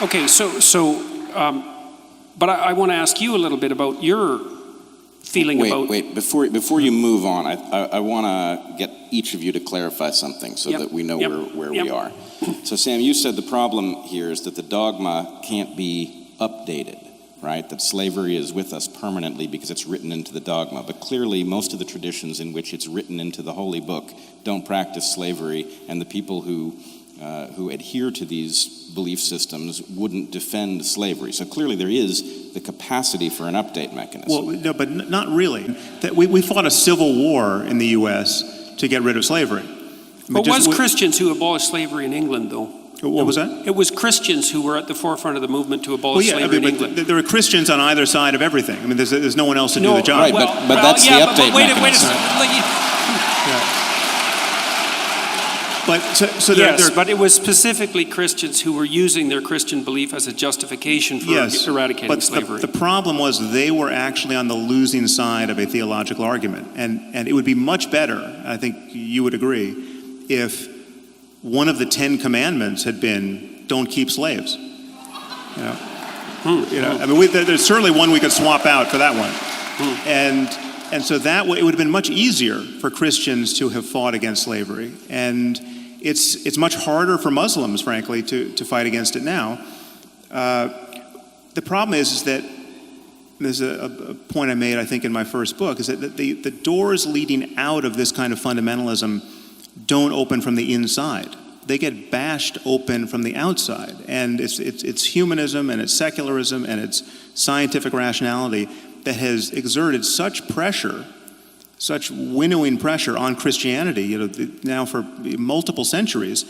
Okay, but I want to ask you a little bit about your feeling about... Wait, before you move on, I want to get each of you to clarify something so that we know where we are. So Sam, you said the problem here is that the dogma can't be updated, right? That slavery is with us permanently because it's written into the dogma. But clearly, most of the traditions in which it's written into the Holy Book don't practice slavery, and the people who adhere to these belief systems wouldn't defend slavery. So clearly there is the capacity for an update mechanism. Well, no, but not really. We fought a civil war in the U.S. to get rid of slavery. But it was Christians who abolished slavery in England, though. What was that? It was Christians who were at the forefront of the movement to abolish slavery in England. There were Christians on either side of everything. I mean, there's no one else to do the job. Right, but that's the update mechanism. But it was specifically Christians who were using their Christian belief as a justification for eradicating slavery. The problem was they were actually on the losing side of a theological argument. And it would be much better, I think you would agree, if one of the 10 commandments had been, don't keep slaves. I mean, there's certainly one we could swap out for that one. And so that way, it would have been much easier for Christians to have fought against slavery. And it's much harder for Muslims, frankly, to fight against it now. The problem is that there's a point I made, I think, in my first book, is that the doors leading out of this kind of fundamentalism don't open from the inside. They get bashed open from the outside. And it's humanism and it's secularism and it's scientific rationality that has exerted such pressure, such winnowing pressure on Christianity, now for multiple centuries,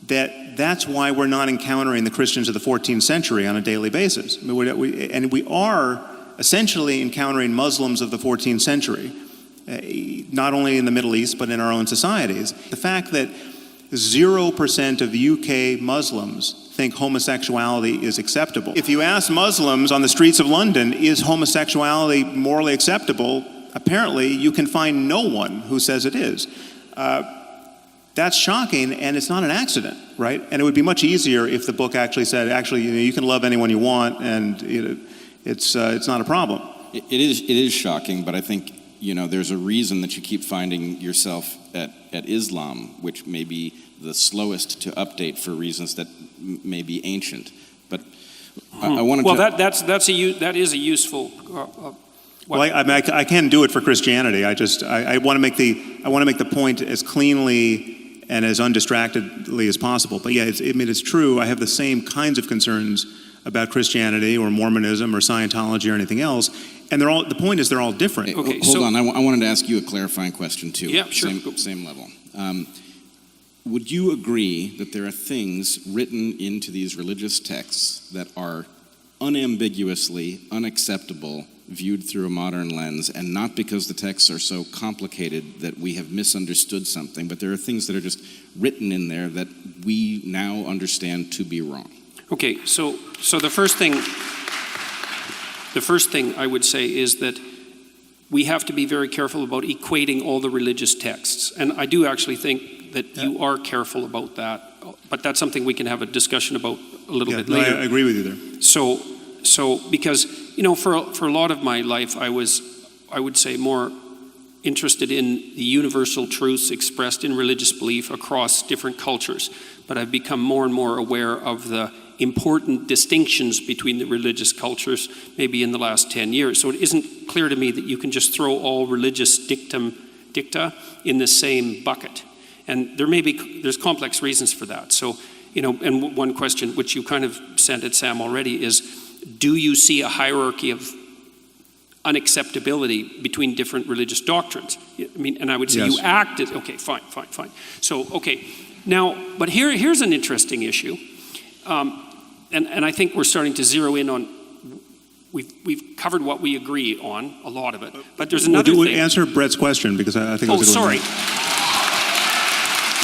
that's why we're not encountering the Christians of the 14th century on a daily basis. I mean, we are essentially encountering Muslims of the 14th century, not only in the Middle East, but in our own societies. The fact that 0% of UK Muslims think homosexuality is acceptable. If you ask Muslims on the streets of London, is homosexuality morally acceptable? Apparently, you can find no one who says it is. That's shocking, and it's not an accident, right? And it would be much easier if the book actually said, you can love anyone you want, and it's not a problem. It is shocking, but I think there's a reason that you keep finding yourself at Islam, which may be the slowest to update for reasons that may be ancient. But I wanted to... Well, that is a useful... I can do it for Christianity. I want to make the point as cleanly and as undistractedly as possible. But it's true. I have the same kinds of concerns about Christianity or Mormonism or Scientology or anything else. And the point is they're all different. Okay, hold on. I wanted to ask you a clarifying question too. Yeah, sure. Same level. Would you agree that there are things written into these religious texts that are unambiguously unacceptable viewed through a modern lens, and not because the texts are so complicated that we have misunderstood something, but there are things that are just written in there that we now understand to be wrong? Okay, so the first thing I would say is that we have to be very careful about equating all the religious texts. And I do actually think that you are careful about that, but that's something we can have a discussion about a little bit later. I agree with you there. So because, for a lot of my life, I would say, more interested in the universal truths expressed in religious belief across different cultures. But I've become more and more aware of the important distinctions between the religious cultures, maybe in the last 10 years. So it isn't clear to me that you can just throw all religious dicta in the same bucket. And there's complex reasons for that. So, and one question which you kind of sent at Sam already is, do you see a hierarchy of unacceptability between different religious doctrines? And I would say you acted, okay, fine. So, okay, now, but here's an interesting issue. And I think we're starting to zero in on, we've covered what we agree on, a lot of it, but there's another thing. Answer Brett's question, because I think it was a good one.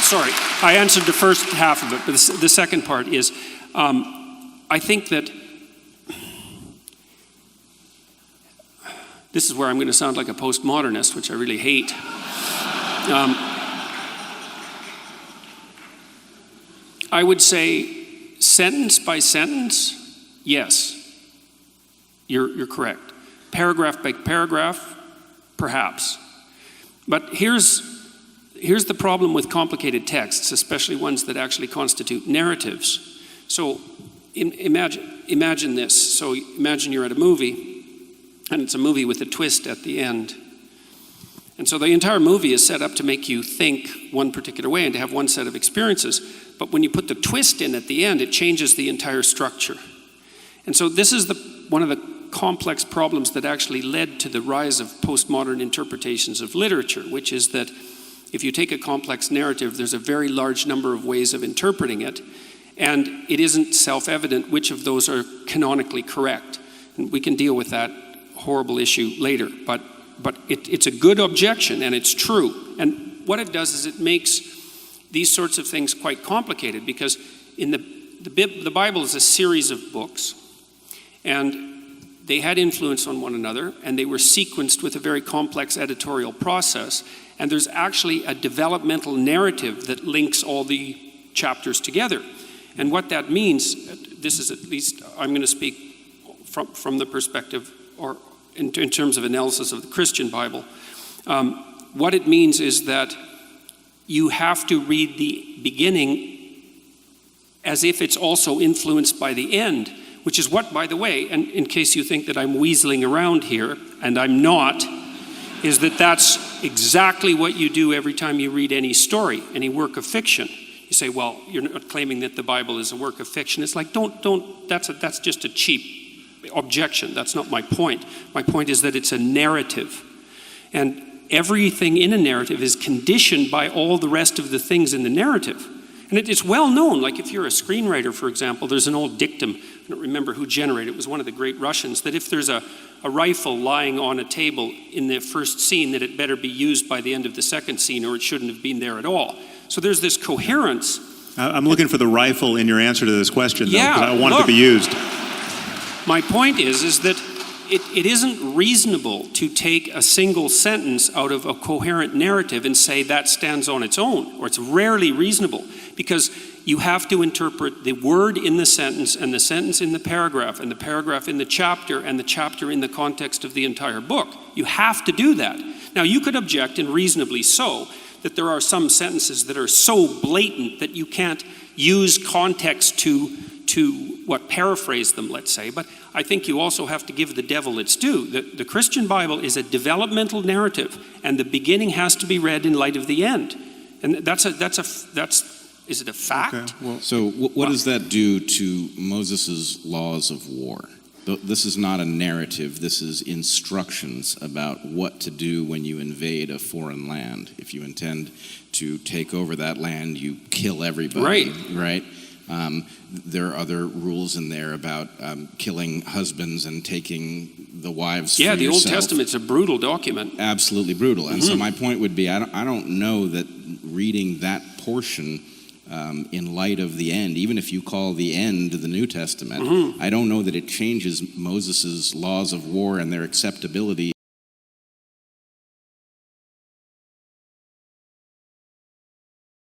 Sorry, I answered the first half of it, but the second part is, I think that this is where I'm going to sound like a postmodernist, which I really hate. I would say Sentence by sentence, yes, you're correct. Paragraph by paragraph, perhaps. But here's the problem with complicated texts, especially ones that actually constitute narratives. So imagine this. So imagine you're at a movie, and it's a movie with a twist at the end. And so the entire movie is set up to make you think one particular way and to have one set of experiences. But when you put the twist in at the end, it changes the entire structure. And so this is one of the complex problems that actually led to the rise of postmodern interpretations of literature, which is that if you take a complex narrative, there's a very large number of ways of interpreting it, and it isn't self-evident which of those are canonically correct. And we can deal with that horrible issue later, but it's a good objection, and it's true. And what it does is it makes these sorts of things quite complicated, because in the Bible is a series of books, and they had influence on one another, and they were sequenced with a very complex editorial process, and there's actually a developmental narrative that links all the chapters together. And what that means, this is at least, I'm going to speak from the perspective, or in terms of analysis of the Christian Bible, what it means is that you have to read the beginning as if it's also influenced by the end, which is what, by the way, and in case you think that I'm weaseling around here, and I'm not, is that's exactly what you do every time you read any story, any work of fiction. You say, well, you're not claiming that the Bible is a work of fiction. It's like, that's just a cheap objection. That's not my point. My point is that it's a narrative. And everything in a narrative is conditioned by all the rest of the things in the narrative. And it's well known, like if you're a screenwriter, for example, there's an old dictum, I don't remember who generated it, it was one of the great Russians, that if there's a rifle lying on a table in the first scene, that it better be used by the end of the second scene, or it shouldn't have been there at all. So there's this coherence. I'm looking for the rifle in your answer to this question, though, yeah, because I want it to be used. My point is that it isn't reasonable to take a single sentence out of a coherent narrative and say that stands on its own, or it's rarely reasonable, because you have to interpret the word in the sentence and the sentence in the paragraph and the paragraph in the chapter and the chapter in the context of the entire book. You have to do that. Now, you could object, and reasonably so, that there are some sentences that are so blatant that you can't use context to paraphrase them, let's say. But I think you also have to give the devil its due. The Christian Bible is a developmental narrative, and the beginning has to be read in light of the end. And is it a fact? Okay, well, so what does that do to Moses' laws of war? This is not a narrative. This is instructions about what to do when you invade a foreign land. If you intend to take over that land, you kill everybody. Right? There are other rules in there about killing husbands and taking the wives for yourself. Yeah, the Old Testament's a brutal document. Absolutely brutal. And so my point would be, I don't know that reading that portion in light of the end, even if you call the end the New Testament, I don't know that it changes Moses' laws of war and their acceptability